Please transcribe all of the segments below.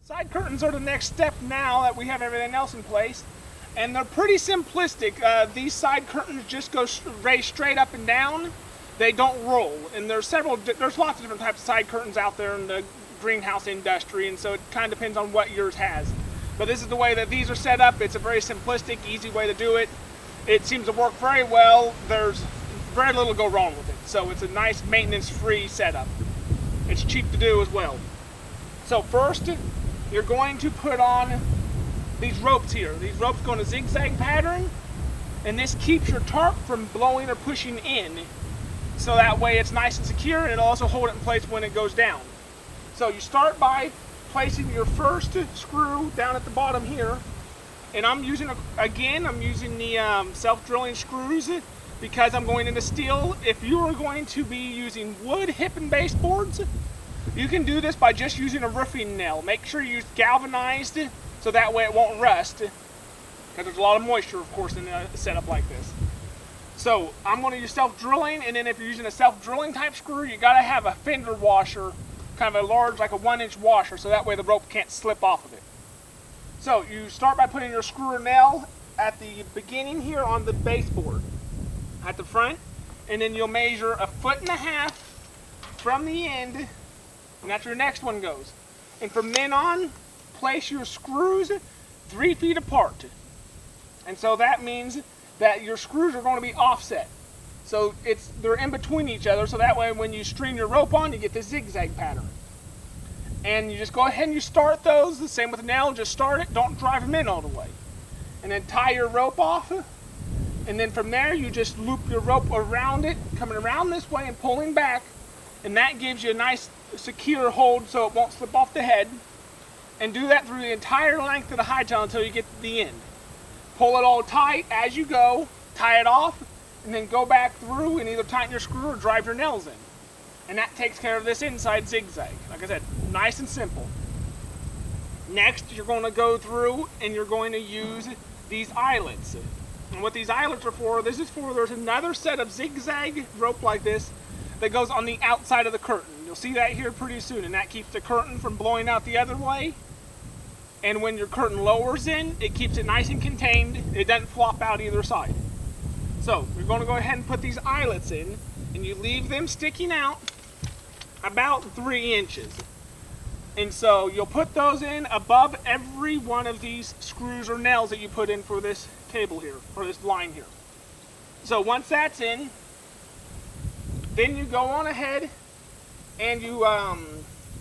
Side curtains are the next step now that we have everything else in place, and they're pretty simplistic. These side curtains just go raised straight up and down. They don't roll, and there's lots of different types of side curtains out there in the greenhouse industry, and so it kind of depends on what yours has. But this is the way that these are set up. It's a very simplistic, easy way to do it. It seems to work very well. There's very little go wrong with it, so it's a nice maintenance-free setup. It's cheap to do as well. So first, you're going to put on these ropes here. These ropes go in a zigzag pattern, and this keeps your tarp from blowing or pushing in. So that way it's nice and secure, and it'll also hold it in place when it goes down. So you start by placing your first screw down at the bottom here, and I'm using the self-drilling screws because I'm going into steel. If you are going to be using wood hip and baseboards, you can do this by just using a roofing nail. Make sure you use galvanized so that way it won't rust, because there's a lot of moisture, of course, in a setup like this. So I'm going to use self-drilling, and then if you're using a self-drilling type screw, you got to have a fender washer, kind of a large, like a 1-inch washer, so that way the rope can't slip off of it. So you start by putting your screw or nail at the beginning here on the baseboard at the front, and then you'll measure 1.5 feet from the end, and that's where your next one goes. And from then on, place your screws 3 feet apart. And so that means that your screws are going to be offset. So they're in between each other, so that way when you string your rope on, you get this zigzag pattern. And you just go ahead and you start those, the same with the nail, just start it, don't drive them in all the way. And then tie your rope off, and then from there you just loop your rope around it, coming around this way and pulling back, and that gives you a nice secure hold so it won't slip off the head. And do that through the entire length of the high tail until you get to the end. Pull it all tight as you go, tie it off, and then go back through and either tighten your screw or drive your nails in. And that takes care of this inside zigzag. Like I said, nice and simple. Next, you're going to go through and you're going to use these eyelets. And what these eyelets are for, there's another set of zigzag rope like this that goes on the outside of the curtain. You'll see that here pretty soon, and that keeps the curtain from blowing out the other way. And when your curtain lowers in, it keeps it nice and contained. It doesn't flop out either side. So you're going to go ahead and put these eyelets in, and you leave them sticking out about 3 inches. And so you'll put those in above every one of these screws or nails that you put in for this cable here, or this line here. So once that's in, then you go on ahead and you,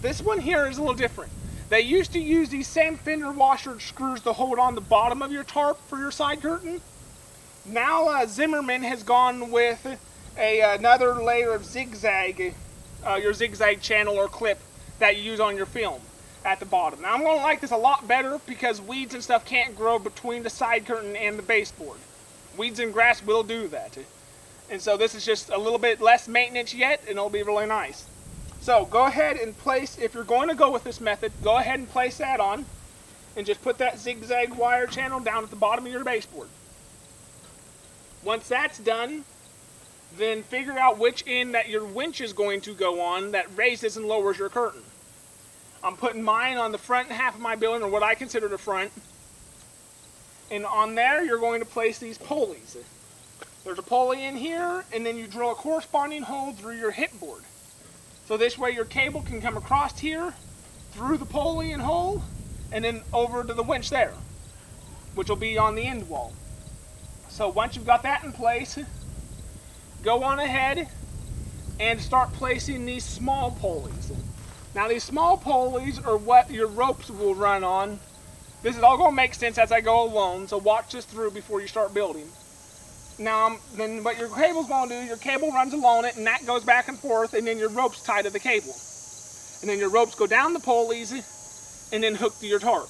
this one here is a little different. They used to use these same fender washer screws to hold on the bottom of your tarp for your side curtain. Now Zimmerman has gone with another layer of zigzag, your zigzag channel or clip that you use on your film at the bottom. Now I'm going to like this a lot better because weeds and stuff can't grow between the side curtain and the baseboard. Weeds and grass will do that. And so this is just a little bit less maintenance yet, and it'll be really nice. So go ahead and place, if you're going to go with this method, go ahead and place that on and just put that zigzag wire channel down at the bottom of your baseboard. Once that's done, then figure out which end that your winch is going to go on that raises and lowers your curtain. I'm putting mine on the front half of my building, or what I consider the front. And on there, you're going to place these pulleys. There's a pulley in here, and then you drill a corresponding hole through your hip board. So this way your cable can come across here, through the pulley and hole, and then over to the winch there, which will be on the end wall. So once you've got that in place, go on ahead and start placing these small pulleys. Now these small pulleys are what your ropes will run on. This is all going to make sense as I go along, so watch this through before you start building. Now, then what your cable's going to do, your cable runs along it, and that goes back and forth, and then your rope's tied to the cable. And then your ropes go down the pulleys, and then hook to your tarp.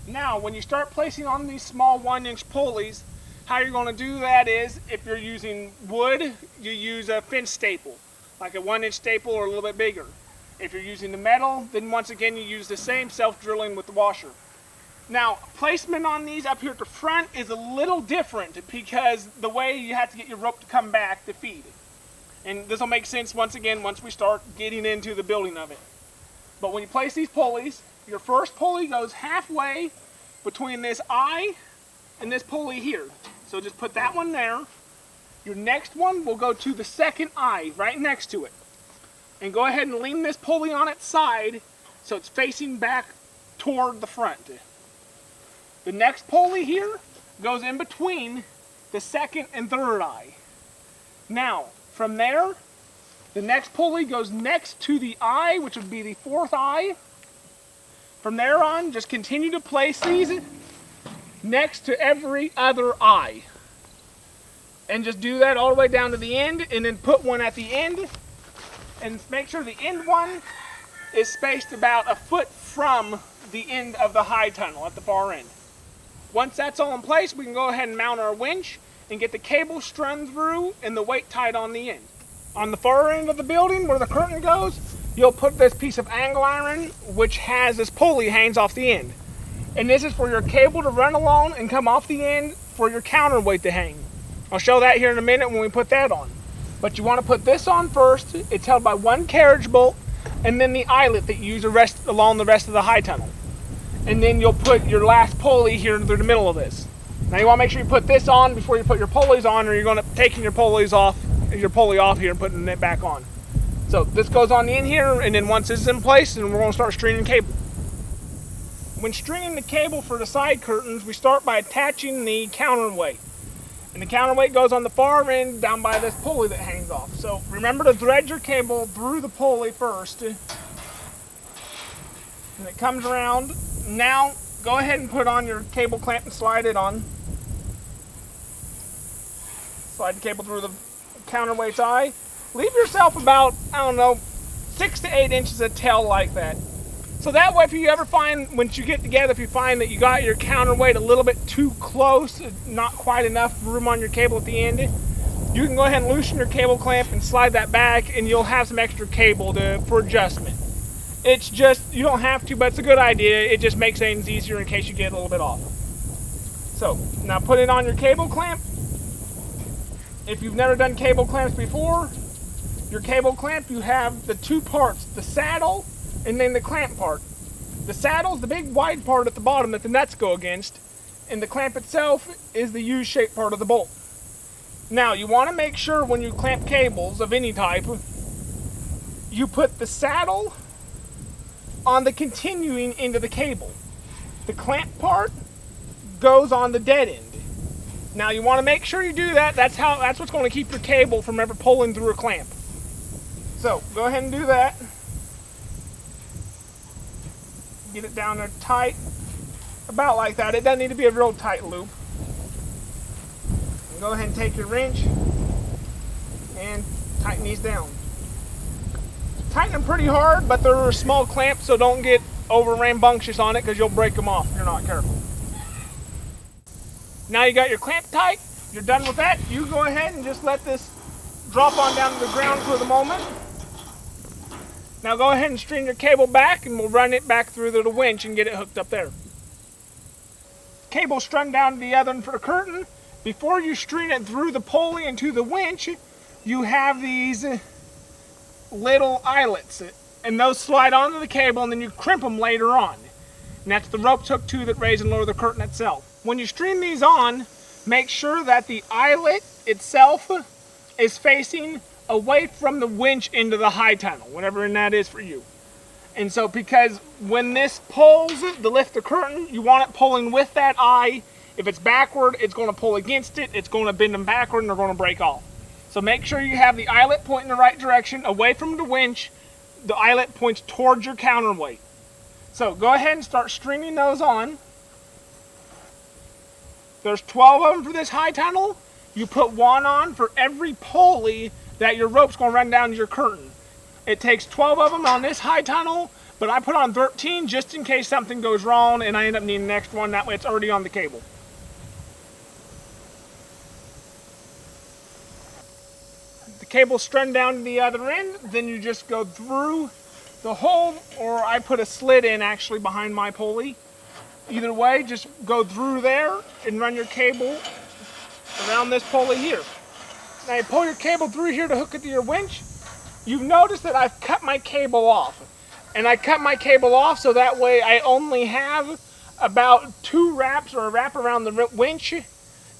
Now, when you start placing on these small 1-inch pulleys, how you're going to do that is, if you're using wood, you use a fence staple, like a 1-inch staple or a little bit bigger. If you're using the metal, then once again you use the same self-drilling with the washer. Now, placement on these up here at the front is a little different because the way you have to get your rope to come back to feed it. And this will make sense once again once we start getting into the building of it. But when you place these pulleys, your first pulley goes halfway between this eye and this pulley here. So just put that one there. Your next one will go to the second eye right next to it. And go ahead and lean this pulley on its side so it's facing back toward the front. The next pulley here goes in between the second and third eye. Now, from there, the next pulley goes next to the eye, which would be the fourth eye. From there on, just continue to place these next to every other eye. And just do that all the way down to the end, and then put one at the end. And make sure the end one is spaced about a foot from the end of the high tunnel at the far end. Once that's all in place, we can go ahead and mount our winch and get the cable strung through and the weight tied on the end. On the far end of the building where the curtain goes, you'll put this piece of angle iron which has this pulley hangs off the end. And this is for your cable to run along and come off the end for your counterweight to hang. I'll show that here in a minute when we put that on. But you want to put this on first. It's held by one carriage bolt and then the eyelet that you use along the rest of the high tunnel. And then you'll put your last pulley here through the middle of this. Now you want to make sure you put this on before you put your pulleys on, or you're going to taking your pulley off here and putting it back on. So this goes on the end here, and then once this is in place, then we're going to start stringing cable. When stringing the cable for the side curtains, we start by attaching the counterweight. And the counterweight goes on the far end down by this pulley that hangs off. So remember to thread your cable through the pulley first. And it comes around. Now go ahead and put on your cable clamp and slide it on. Slide the cable through the counterweight's eye. Leave yourself about, 6 to 8 inches of tail like that. So that way, if you ever find, once you get together, if you find that you got your counterweight a little bit too close, not quite enough room on your cable at the end, you can go ahead and loosen your cable clamp and slide that back, and you'll have some extra cable for adjustment. It's just, you don't have to, but it's a good idea. It just makes things easier in case you get a little bit off. So, now put it on your cable clamp. If you've never done cable clamps before, your cable clamp, you have the two parts, the saddle and then the clamp part. The saddle is the big wide part at the bottom that the nuts go against, and the clamp itself is the U-shaped part of the bolt. Now, you want to make sure when you clamp cables of any type, you put the saddle on the continuing end of the cable. The clamp part goes on the dead end. Now you want to make sure you do that. That's what's going to keep your cable from ever pulling through a clamp. So go ahead and do that. Get it down there tight, about like that. It doesn't need to be a real tight loop. And go ahead and take your wrench and tighten these down. Tighten them pretty hard, but they're small clamps, so don't get over rambunctious on it because you'll break them off if you're not careful. Now you got your clamp tight, you're done with that. You go ahead and just let this drop on down to the ground for the moment. Now go ahead and string your cable back, and we'll run it back through the winch and get it hooked up there. Cable strung down to the other end for the curtain. Before you string it through the pulley into the winch, you have these little eyelets, and those slide onto the cable, and then you crimp them later on. And that's the ropes hook too that raise and lower the curtain itself. When you string these on, make sure that the eyelet itself is facing away from the winch into the high tunnel, whatever that is for you. And so because when this pulls to lift the curtain, you want it pulling with that eye. If it's backward, it's going to pull against it, it's going to bend them backward, and they're going to break off. So make sure you have the eyelet pointing in the right direction, away from the winch. The eyelet points towards your counterweight. So go ahead and start stringing those on. There's 12 of them for this high tunnel. You put one on for every pulley that your rope's going to run down to your curtain. It takes 12 of them on this high tunnel, but I put on 13 just in case something goes wrong and I end up needing the next one. That way it's already on the cable. The cable's strung down to the other end, then you just go through the hole, or I put a slit in actually behind my pulley. Either way, just go through there and run your cable around this pulley here. Now you pull your cable through here to hook it to your winch. You've noticed that I've cut my cable off. And I cut my cable off so that way I only have about 2 wraps or a wrap around the winch,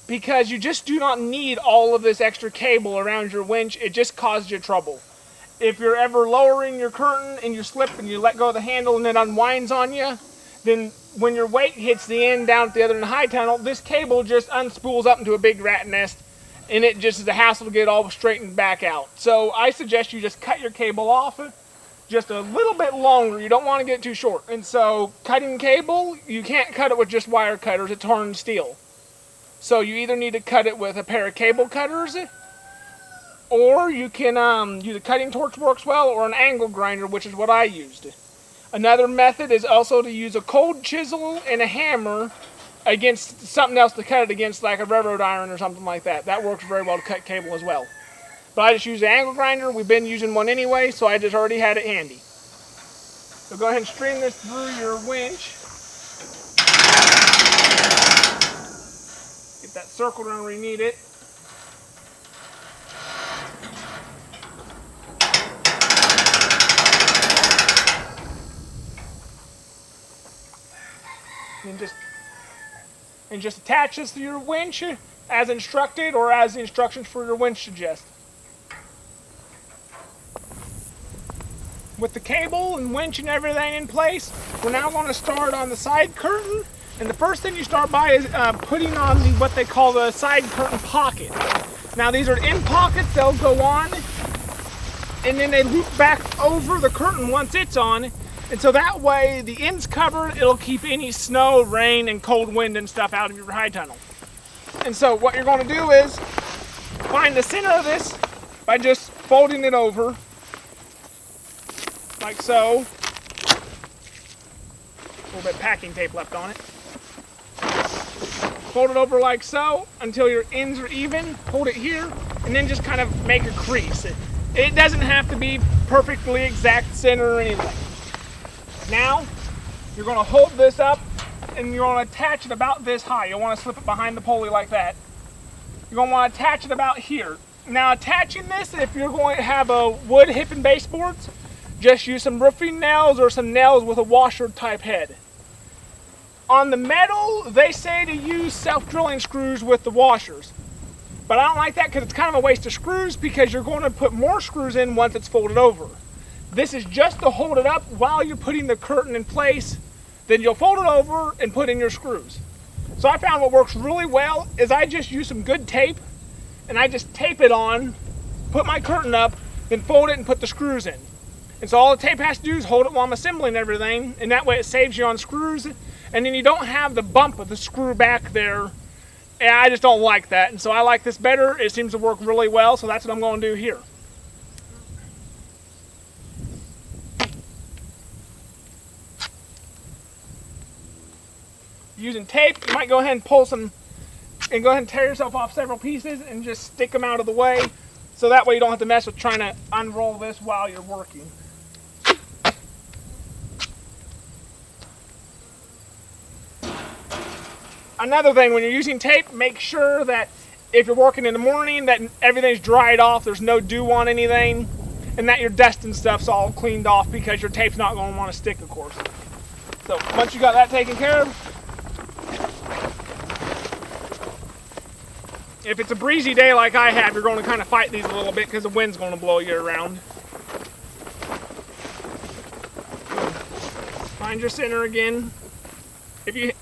because you just do not need all of this extra cable around your winch. It just causes you trouble. If you're ever lowering your curtain and you slip and you let go of the handle and it unwinds on you, then when your weight hits the end down at the other end of the high tunnel, this cable just unspools up into a big rat nest, and it just is a hassle to get it all straightened back out. So I suggest you just cut your cable off just a little bit longer. You don't want to get too short. And so cutting cable, you can't cut it with just wire cutters. It's hardened steel. So you either need to cut it with a pair of cable cutters, or you can use a cutting torch, works well, or an angle grinder, which is what I used. Another method is also to use a cold chisel and a hammer against something else to cut it against, like a railroad iron or something like that. That works very well to cut cable as well. But I just use the angle grinder. We've been using one anyway, so I just already had it handy. So go ahead and stream this through your winch. Get that circled around where you need it. And just attach this to your winch as instructed, or as the instructions for your winch suggest. With the cable and winch and everything in place, we're now going to start on the side curtain. And the first thing you start by is putting on what they call the side curtain pocket. Now these are in pockets, they'll go on, and then they loop back over the curtain once it's on. And so that way the end's covered, it'll keep any snow, rain, and cold wind and stuff out of your high tunnel. And so what you're going to do is find the center of this by just folding it over, like so. A little bit of packing tape left on it. Fold it over like so until your ends are even. Hold it here, and then just kind of make a crease. It doesn't have to be perfectly exact center or anything. Now, you're going to hold this up, and you're going to attach it about this high. You'll want to slip it behind the pulley like that. You're going to want to attach it about here. Now, attaching this, if you're going to have a wood hip and baseboards, just use some roofing nails or some nails with a washer type head. On the metal, they say to use self-drilling screws with the washers. But I don't like that because it's kind of a waste of screws, because you're going to put more screws in once it's folded over. This is just to hold it up while you're putting the curtain in place. Then you'll fold it over and put in your screws. So I found what works really well is I just use some good tape, and I just tape it on, put my curtain up, then fold it and put the screws in. And so all the tape has to do is hold it while I'm assembling everything, and that way it saves you on screws, and then you don't have the bump of the screw back there. And I just don't like that, and so I like this better. It seems to work really well, so that's what I'm going to do here. Using tape, you might go ahead and pull some, and go ahead and tear yourself off several pieces and just stick them out of the way, so that way you don't have to mess with trying to unroll this while you're working. Another thing, when you're using tape, make sure that if you're working in the morning that everything's dried off, there's no dew on anything, and that your dust and stuff's all cleaned off, because your tape's not going to want to stick, of course. So once you got that taken care of, if it's a breezy day like I have, you're going to kind of fight these a little bit because the wind's going to blow you around. Find your center again. If you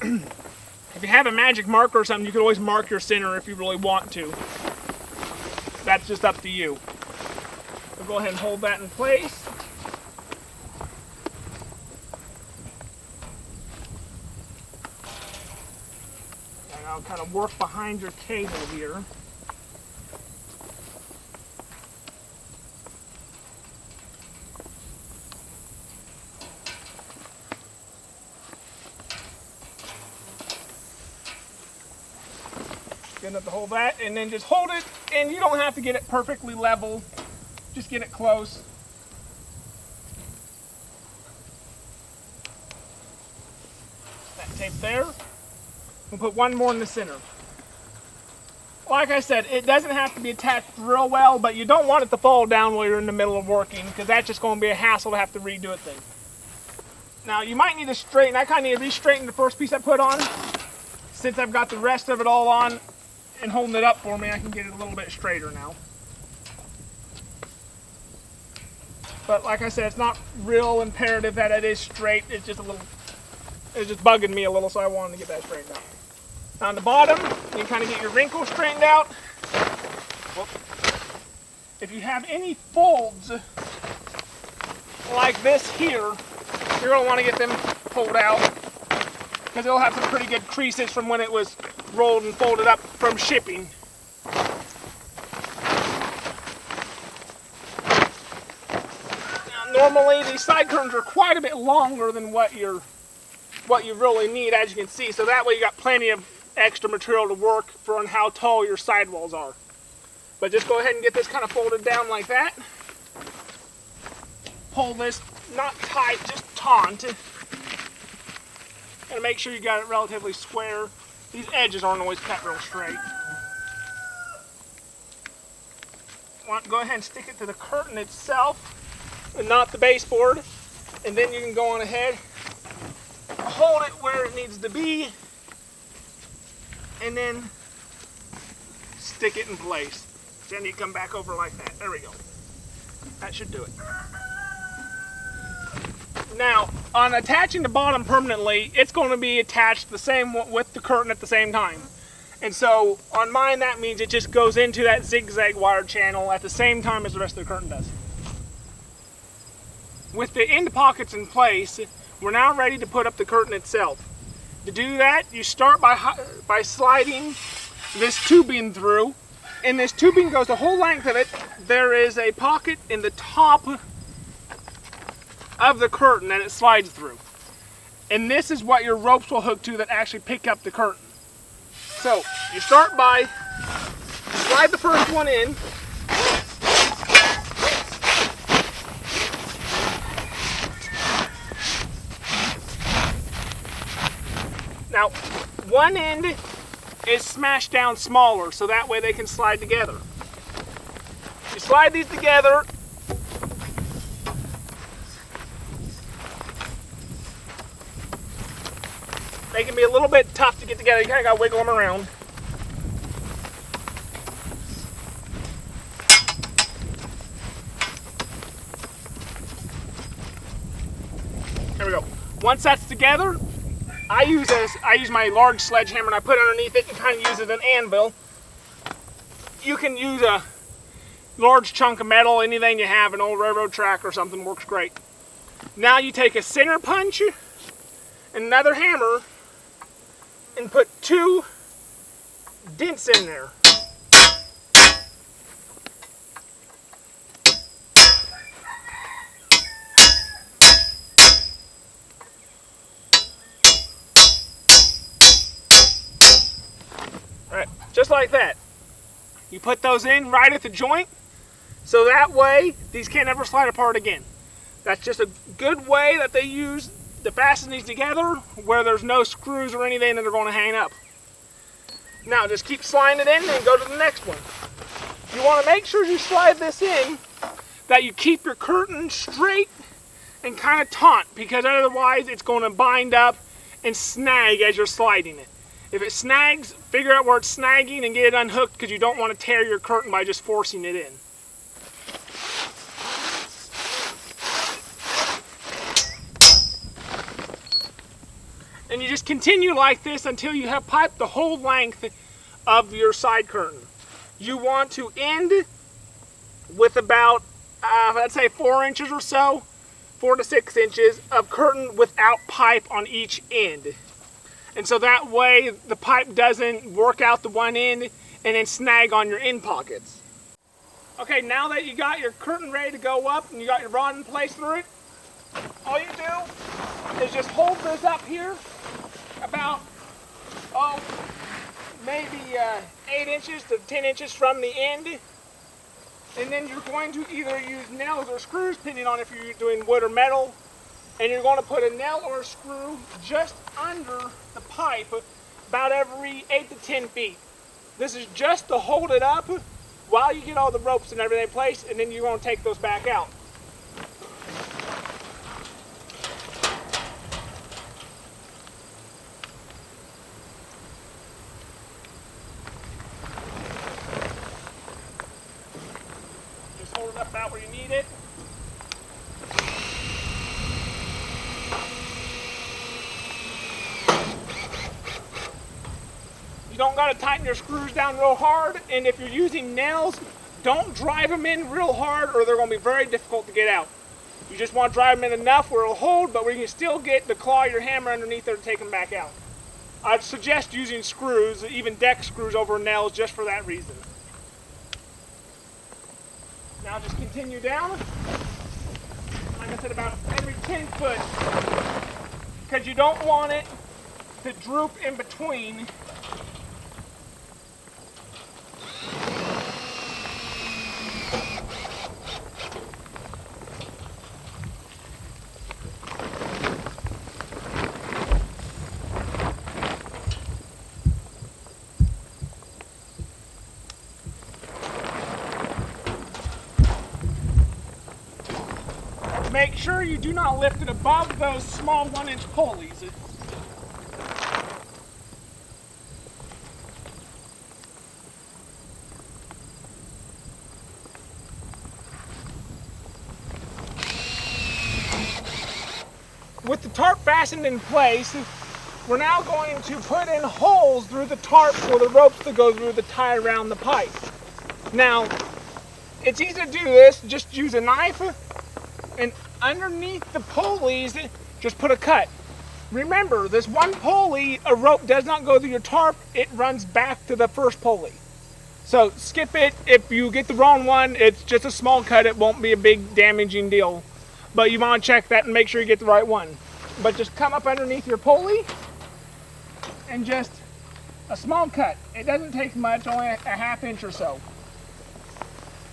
have a magic marker or something, you can always mark your center if you really want to. That's just up to you. So go ahead and hold that in place. I'll kind of work behind your cable here. Good enough to hold that, and then just hold it, and you don't have to get it perfectly level. Just get it close. That tape there. We'll put one more in the center. Like I said, it doesn't have to be attached real well, but you don't want it to fall down while you're in the middle of working, because that's just going to be a hassle to have to redo it then. Now you might need to straighten. I kind of need to re-straighten the first piece I put on. Since I've got the rest of it all on and holding it up for me, I can get it a little bit straighter now. But like I said, it's not real imperative that it is straight. It's just bugging me a little, so I wanted to get that straightened out. Now on the bottom, you can kind of get your wrinkles straightened out. Whoop. If you have any folds like this here, you're going to want to get them pulled out because it'll have some pretty good creases from when it was rolled and folded up from shipping. Now, normally these side curtains are quite a bit longer than what you really need, as you can see, so that way you got plenty of extra material to work for on how tall your sidewalls are. But just go ahead and get this kind of folded down like that. Pull this not tight, just taut. And make sure you got it relatively square. These edges aren't always cut real straight. Go ahead and stick it to the curtain itself and not the baseboard. And then you can go on ahead, hold it where it needs to be, and then stick it in place. Then you come back over like that. There we go. That should do it. Now, on attaching the bottom permanently, it's going to be attached the same with the curtain at the same time. And so, on mine, that means it just goes into that zigzag wire channel at the same time as the rest of the curtain does. With the end pockets in place, we're now ready to put up the curtain itself. To do that, you start by sliding this tubing through. And this tubing goes the whole length of it. There is a pocket in the top of the curtain that it slides through. And this is what your ropes will hook to that actually pick up the curtain. So, you start by slide the first one in. Now, one end is smashed down smaller, so that way they can slide together. You slide these together, they can be a little bit tough to get together. You kind of got to wiggle them around. There we go. Once that's together, I use my large sledgehammer and I put it underneath it and kind of use it as an anvil. You can use a large chunk of metal, anything you have, an old railroad track or something works great. Now you take a center punch and another hammer and put 2 dents in there. Alright, just like that. You put those in right at the joint, so that way these can't ever slide apart again. That's just a good way that they use to fasten these together where there's no screws or anything that are going to hang up. Now just keep sliding it in and go to the next one. You want to make sure you slide this in that you keep your curtain straight and kind of taut, because otherwise it's going to bind up and snag as you're sliding it. If it snags, figure out where it's snagging and get it unhooked, because you don't want to tear your curtain by just forcing it in. And you just continue like this until you have piped the whole length of your side curtain. You want to end with about, let's say 4 inches or so, 4 to 6 inches of curtain without pipe on each end. And so that way the pipe doesn't work out the one end and then snag on your end pockets. Okay, now that you got your curtain ready to go up and you got your rod in place through it, all you do is just hold this up here about, maybe 8 inches to 10 inches from the end. And then you're going to either use nails or screws, depending on if you're doing wood or metal. And you're going to put a nail or a screw just under the pipe about every 8 to 10 feet. This is just to hold it up while you get all the ropes and everything in place, and then you're going to take those back out. pull it up about where you need it. You don't got to tighten your screws down real hard, and if you're using nails, don't drive them in real hard or they're going to be very difficult to get out. You just want to drive them in enough where it'll hold, but where you can still get the claw of your hammer underneath there to take them back out. I'd suggest using screws, even deck screws over nails, just for that reason. Now just continue down. Like I said, about every 10 foot, because you don't want it to droop in between. Make sure you do not lift it above those small 1-inch pulleys. With the tarp fastened in place, we're now going to put in holes through the tarp for the ropes to go through to tie around the pipe. Now, it's easy to do this. Just use a knife and underneath the pulleys, just put a cut. Remember, this one pulley, a rope does not go through your tarp, it runs back to the first pulley. So skip it. If you get the wrong one, it's just a small cut, it won't be a big damaging deal. But you want to check that and make sure you get the right one. But just come up underneath your pulley and just a small cut. It doesn't take much, only a ½ inch or so.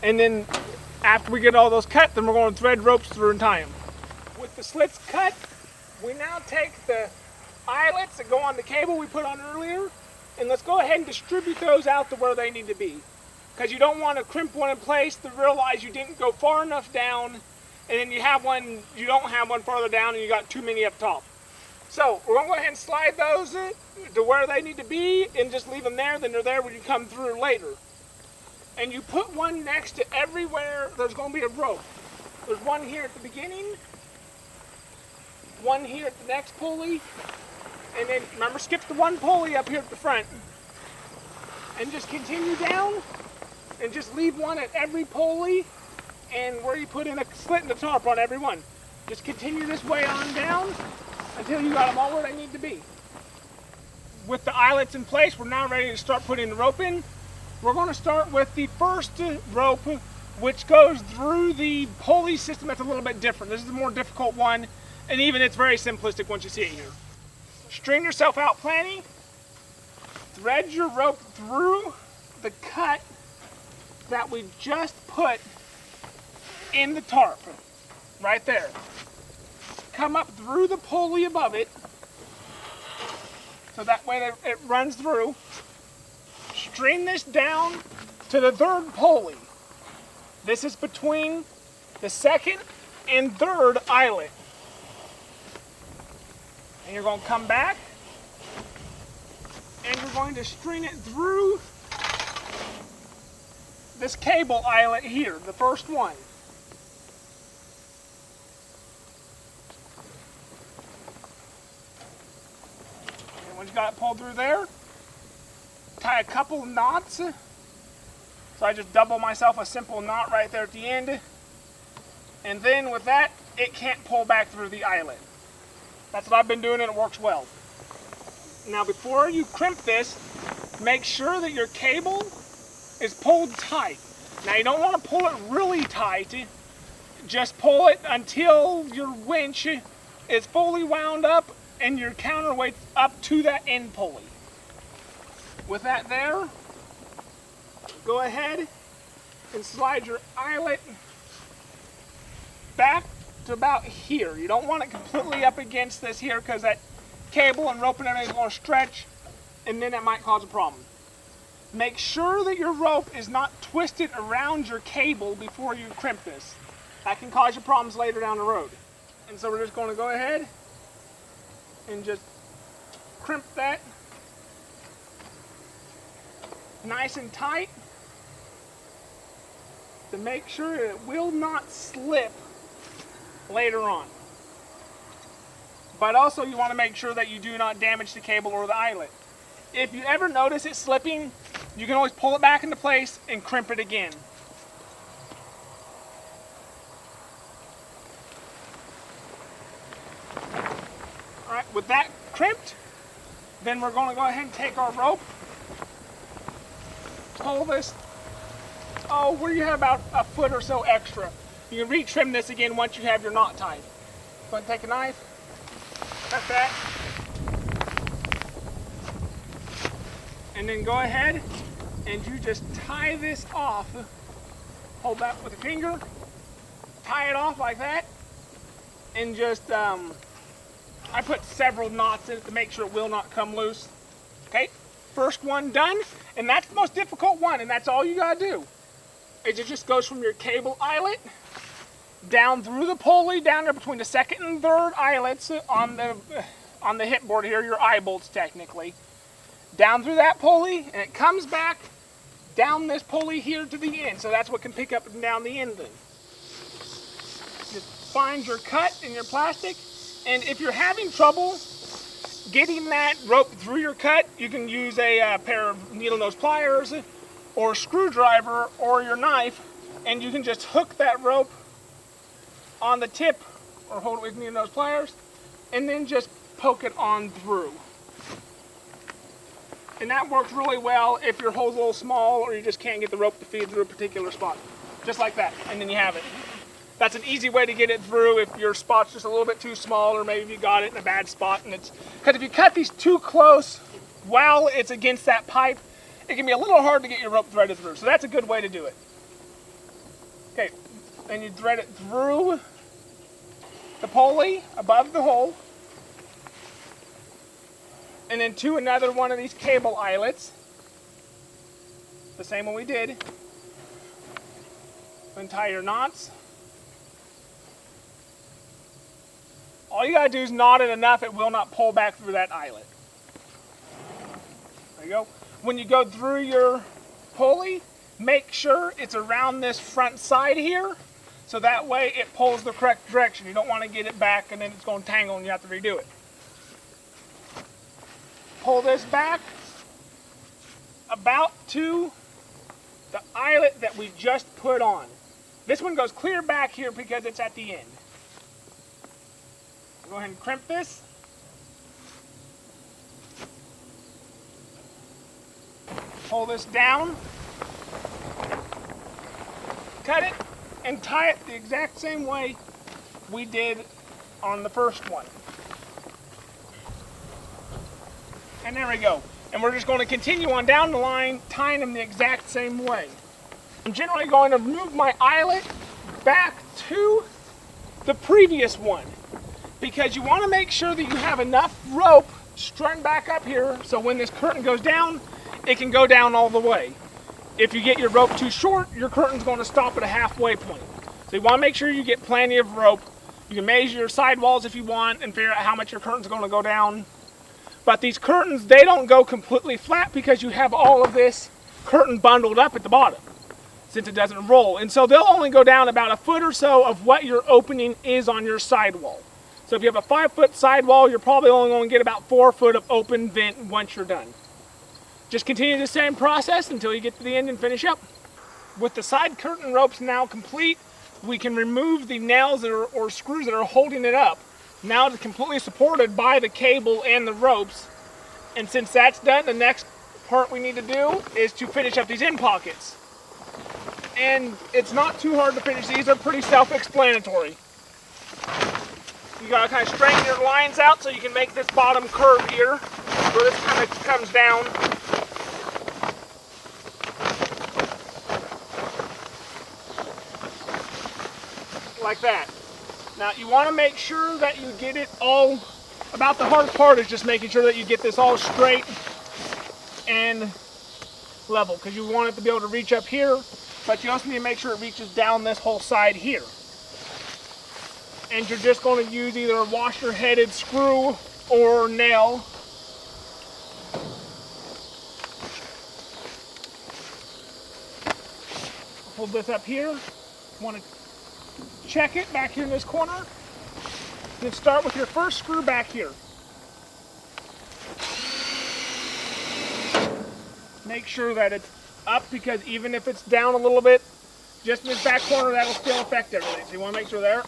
And then after we get all those cut, then we're going to thread ropes through and tie them. With the slits cut, we now take the eyelets that go on the cable we put on earlier, and let's go ahead and distribute those out to where they need to be. Because you don't want to crimp one in place to realize you didn't go far enough down, and then you don't have one farther down and you got too many up top. So we're going to go ahead and slide those to where they need to be and just leave them there, then they're there when you come through later. And you put one next to everywhere there's going to be a rope. There's one here at the beginning, one here at the next pulley, and then remember, skip the one pulley up here at the front. And just continue down and just leave one at every pulley and where you put in a slit in the tarp on every one. Just continue this way on down until you got them all where they need to be. With the eyelets in place, we're now ready to start putting the rope in. We're going to start with the first rope, which goes through the pulley system. That's a little bit different. This is the more difficult one, and even it's very simplistic once you see it here. String yourself out plenty, thread your rope through the cut that we just put in the tarp, right there. Come up through the pulley above it, so that way it runs through. String this down to the third pulley. This is between the second and third eyelet. And you're going to come back and you're going to string it through this cable eyelet here, the first one. And once you got it pulled through there, tie a couple knots. So I just double myself a simple knot right there at the end. And then with that, it can't pull back through the eyelet. That's what I've been doing and it works well. Now before you crimp this, make sure that your cable is pulled tight. Now you don't want to pull it really tight. Just pull it until your winch is fully wound up and your counterweight's up to that end pulley. With that there, go ahead and slide your eyelet back to about here. You don't want it completely up against this here because that cable and rope and everything is going to stretch and then that might cause a problem. Make sure that your rope is not twisted around your cable before you crimp this. That can cause you problems later down the road. And so we're just going to go ahead and just crimp that nice and tight. to make sure it will not slip later on. But also you want to make sure that you do not damage the cable or the eyelet. If you ever notice it slipping, you can always pull it back into place and crimp it again. Alright, with that crimped, then we're going to go ahead and take our rope, pull this, where you have about a foot or so extra. You can re-trim this again once you have your knot tied. Go ahead and take a knife, cut that, and then go ahead and you just tie this off. Hold that with your finger, tie it off like that, and just, I put several knots in it to make sure it will not come loose. Okay, first one done, and that's the most difficult one, and that's all you gotta do. It just goes from your cable eyelet down through the pulley, down there between the second and third eyelets on the hip board here, your eye bolts technically. Down through that pulley, and it comes back down this pulley here to the end. So that's what can pick up and down the end then. Just find your cut in your plastic, and if you're having trouble getting that rope through your cut, you can use a pair of needle nose pliers or a screwdriver or your knife, and you can just hook that rope on the tip or hold it with needle nose pliers and then just poke it on through. And that works really well if your hole's a little small or you just can't get the rope to feed through a particular spot. Just like that, and then you have it. That's an easy way to get it through if your spot's just a little bit too small, or maybe you got it in a bad spot. And it's because if you cut these too close while it's against that pipe, it can be a little hard to get your rope threaded through. So that's a good way to do it. Okay, and you thread it through the pulley above the hole, and then to another one of these cable eyelets, the same one we did. Then tie your knots. All you gotta do is knot it enough it will not pull back through that eyelet. There you go. When you go through your pulley, make sure it's around this front side here, so that way it pulls the correct direction. You don't want to get it back and then it's going to tangle and you have to redo it. Pull this back about to the eyelet that we just put on. This one goes clear back here because it's at the end. Go ahead and crimp this. Pull this down. Cut it and tie it the exact same way we did on the first one. And there we go. And we're just going to continue on down the line, tying them the exact same way. I'm generally going to move my eyelet back to the previous one, because you want to make sure that you have enough rope strung back up here so when this curtain goes down, it can go down all the way. If you get your rope too short, your curtain's going to stop at a halfway point. So you want to make sure you get plenty of rope. You can measure your sidewalls if you want and figure out how much your curtain's going to go down. But these curtains, they don't go completely flat because you have all of this curtain bundled up at the bottom, since it doesn't roll. And so they'll only go down about a foot or so of what your opening is on your sidewall. So if you have a 5-foot sidewall, you're probably only going to get about 4 foot of open vent once you're done. Just continue the same process until you get to the end and finish up. With the side curtain ropes now complete, we can remove the nails or screws that are holding it up. Now it's completely supported by the cable and the ropes. And since that's done, the next part we need to do is to finish up these end pockets. And it's not too hard to finish. These are pretty self-explanatory. You gotta kind of straighten your lines out so you can make this bottom curve here, where this kind of comes down. Like that. Now you want to make sure that you get it all, about the hardest part is just making sure that you get this all straight and level, because you want it to be able to reach up here, but you also need to make sure it reaches down this whole side here. And you're just going to use either a washer-headed screw or nail. hold this up here. Want to check it back here in this corner. Then start with your first screw back here. Make sure that it's up, because even if it's down a little bit, just in this back corner, that'll still affect everything. So you want to make sure there.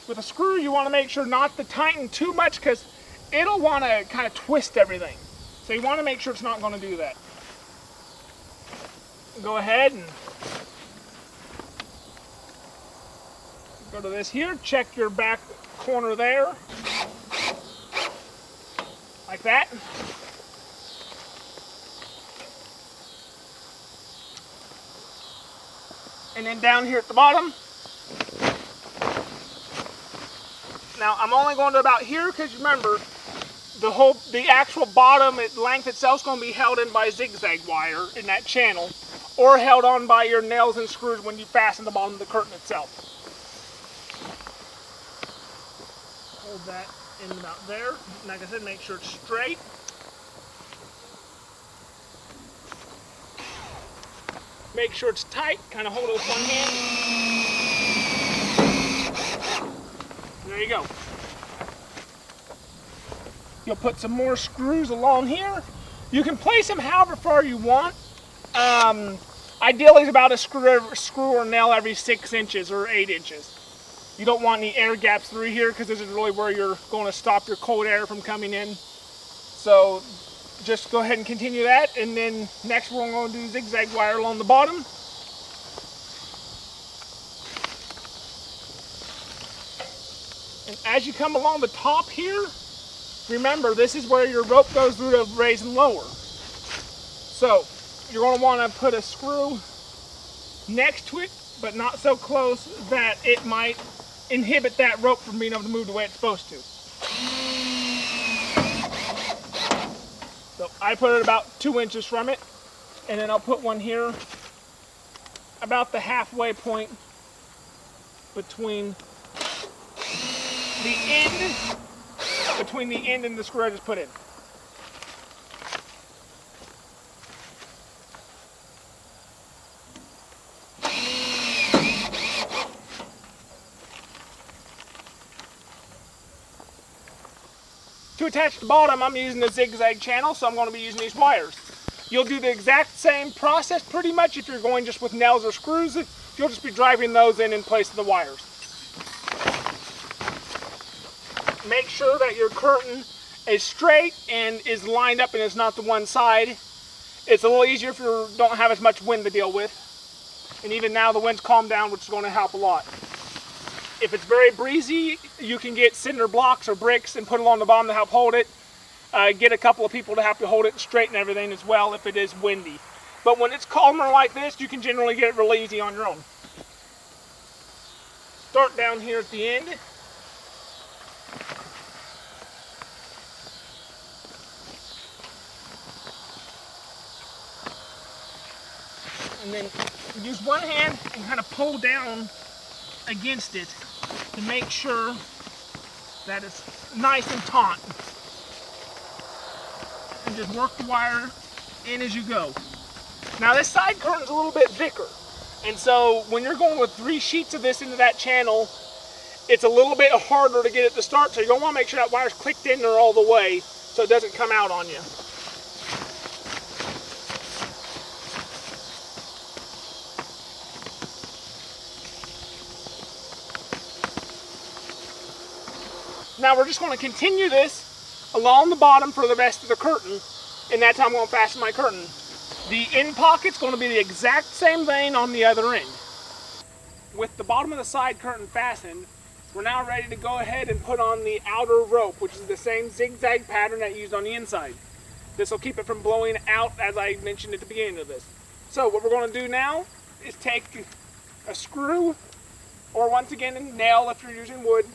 With a screw, you want to make sure not to tighten too much, because it'll want to kind of twist everything. So you want to make sure it's not going to do that. Go ahead and go to this here, check your back corner there, like that. And then down here at the bottom. Now I'm only going to about here, because remember, the actual bottom length itself is going to be held in by zigzag wire in that channel, or held on by your nails and screws when you fasten the bottom of the curtain itself. Hold that in about there. Like I said, make sure it's straight. Make sure it's tight. Kind of hold it with one hand. There you go. You'll put some more screws along here. You can place them however far you want. Ideally, it's about a screw or nail every 6 inches or 8 inches. You don't want any air gaps through here, because this is really where you're going to stop your cold air from coming in. So just go ahead and continue that, and then next we're going to do zigzag wire along the bottom. And as you come along the top here, remember, this is where your rope goes through to raise and lower. So you're going to want to put a screw next to it, but not so close that it might inhibit that rope from being able to move the way it's supposed to. So I put it about 2 inches from it, and then I'll put one here about the halfway point between the end and the screw I just put in. To attach the bottom, I'm using the zigzag channel, so I'm going to be using these wires. You'll do the exact same process pretty much if you're going just with nails or screws. You'll just be driving those in place of the wires. Make sure that your curtain is straight and is lined up and is not to one side. It's a little easier if you don't have as much wind to deal with. And even now the wind's calmed down, which is going to help a lot. If it's very breezy, you can get cinder blocks or bricks and put it on the bottom to help hold it. Get a couple of people to have to hold it and straighten everything as well if it is windy. But when it's calmer like this, you can generally get it real easy on your own. Start down here at the end. And then use one hand and kind of pull down against it to make sure that it's nice and taut. And just work the wire in as you go. Now this side curtain's a little bit thicker, and so when you're going with 3 sheets of this into that channel, it's a little bit harder to get it to start, so you're going to want to make sure that wire's clicked in there all the way so it doesn't come out on you. Now we're just going to continue this along the bottom for the rest of the curtain, and that's how I'm going to fasten my curtain. The end pocket's going to be the exact same thing on the other end. With the bottom of the side curtain fastened, we're now ready to go ahead and put on the outer rope, which is the same zigzag pattern that I used on the inside. This will keep it from blowing out, as I mentioned at the beginning of this. So what we're going to do now is take a screw, or once again a nail if you're using wood,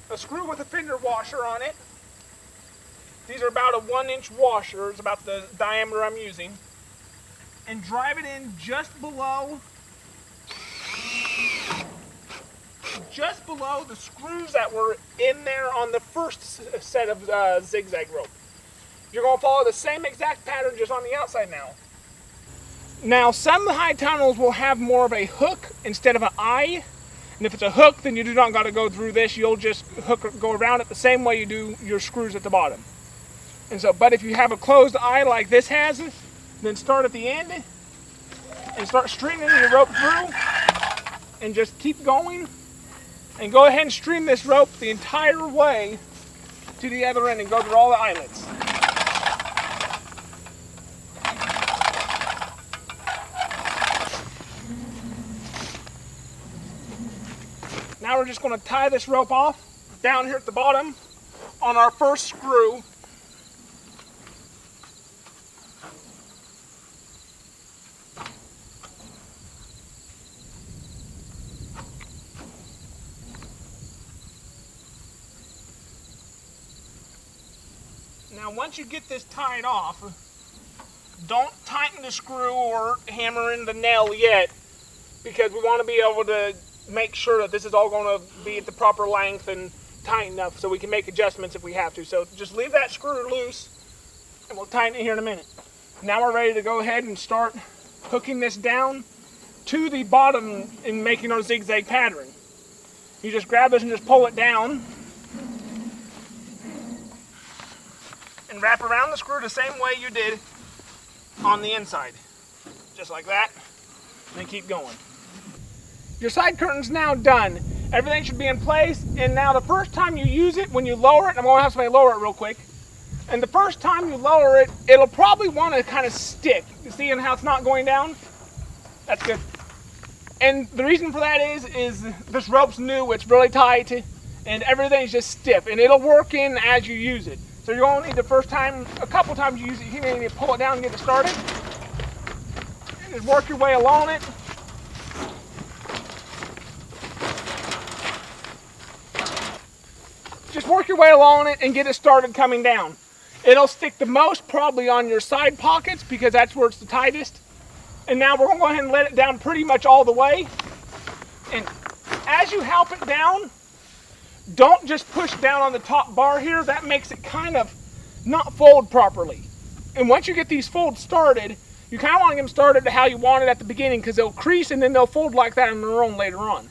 a screw with a fender washer on it. These are about a 1-inch washer, it's about the diameter I'm using. And drive it in just below the screws that were in there on the first set of zigzag rope. You're going to follow the same exact pattern just on the outside now. Now, some high tunnels will have more of a hook instead of an eye. And if it's a hook, then you do not got to go through this. You'll just go around it the same way you do your screws at the bottom. And so, but if you have a closed eye like this has, then start at the end and start stringing your rope through and just keep going. And go ahead and string this rope the entire way to the other end and go through all the eyelets. Now we're just going to tie this rope off down here at the bottom on our first screw. Now once you get this tied off, don't tighten the screw or hammer in the nail yet, because we want to be able to make sure that this is all going to be at the proper length and tight enough so we can make adjustments if we have to. So just leave that screw loose and we'll tighten it here in a minute. Now we're ready to go ahead and start hooking this down to the bottom and making our zigzag pattern. You just grab this and just pull it down and wrap around the screw the same way you did on the inside. Just like that, and then keep going. Your side curtain's now done. Everything should be in place, and now the first time you use it, when you lower it, I'm going to have somebody lower it real quick, and the first time you lower it, it'll probably want to kind of stick. You see how it's not going down? That's good. And the reason for that is this rope's new, it's really tight, and everything's just stiff, and it'll work in as you use it. So you're going to need the first time, a couple times you use it, you need to pull it down and get it started. And just work your way along it. Just work your way along it and get it started coming down. It'll stick the most probably on your side pockets because that's where it's the tightest. And now we're going to go ahead and let it down pretty much all the way. And as you help it down, don't just push down on the top bar here. That makes it kind of not fold properly. And once you get these folds started, you kind of want to get them started to how you want it at the beginning, because they'll crease and then they'll fold like that on their own later on.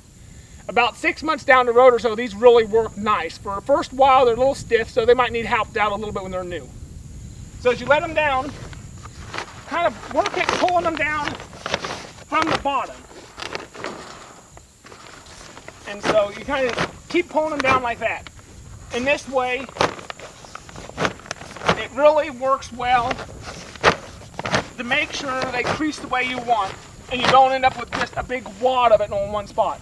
About 6 months down the road or so, these really work nice. For the first while, they're a little stiff, so they might need helped out a little bit when they're new. So as you let them down, kind of work it pulling them down from the bottom. And so you kind of keep pulling them down like that. In this way, it really works well to make sure they crease the way you want, and you don't end up with just a big wad of it on one spot.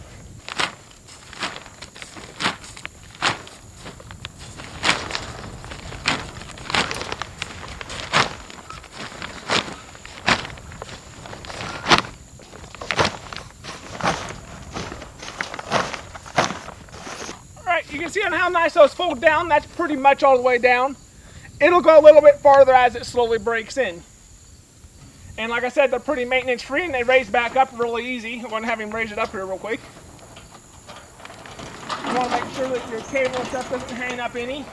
You can see on how nice those fold down. That's pretty much all the way down. It'll go a little bit farther as it slowly breaks in. And like I said, they're pretty maintenance free and they raise back up really easy. I'm going to have him raise it up here real quick. You want to make sure that your cable and stuff doesn't hang up any.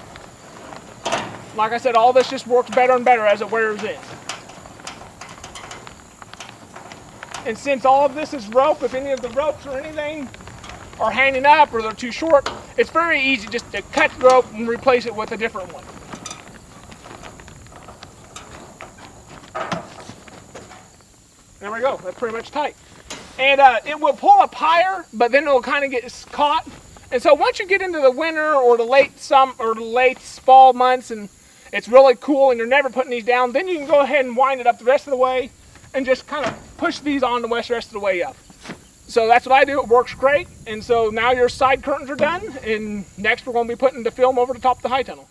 Like I said, all this just works better and better as it wears in. And since all of this is rope, if any of the ropes or anything are hanging up or they're too short, it's very easy just to cut the rope and replace it with a different one. There we go, that's pretty much tight. And it will pull up higher, but then it'll kind of get caught. And so once you get into the winter or the late fall months and it's really cool and you're never putting these down, then you can go ahead and wind it up the rest of the way and just kind of push these on the rest of the way up. So that's what I do. It works great. And so now your side curtains are done, and next we're going to be putting the film over the top of the high tunnel.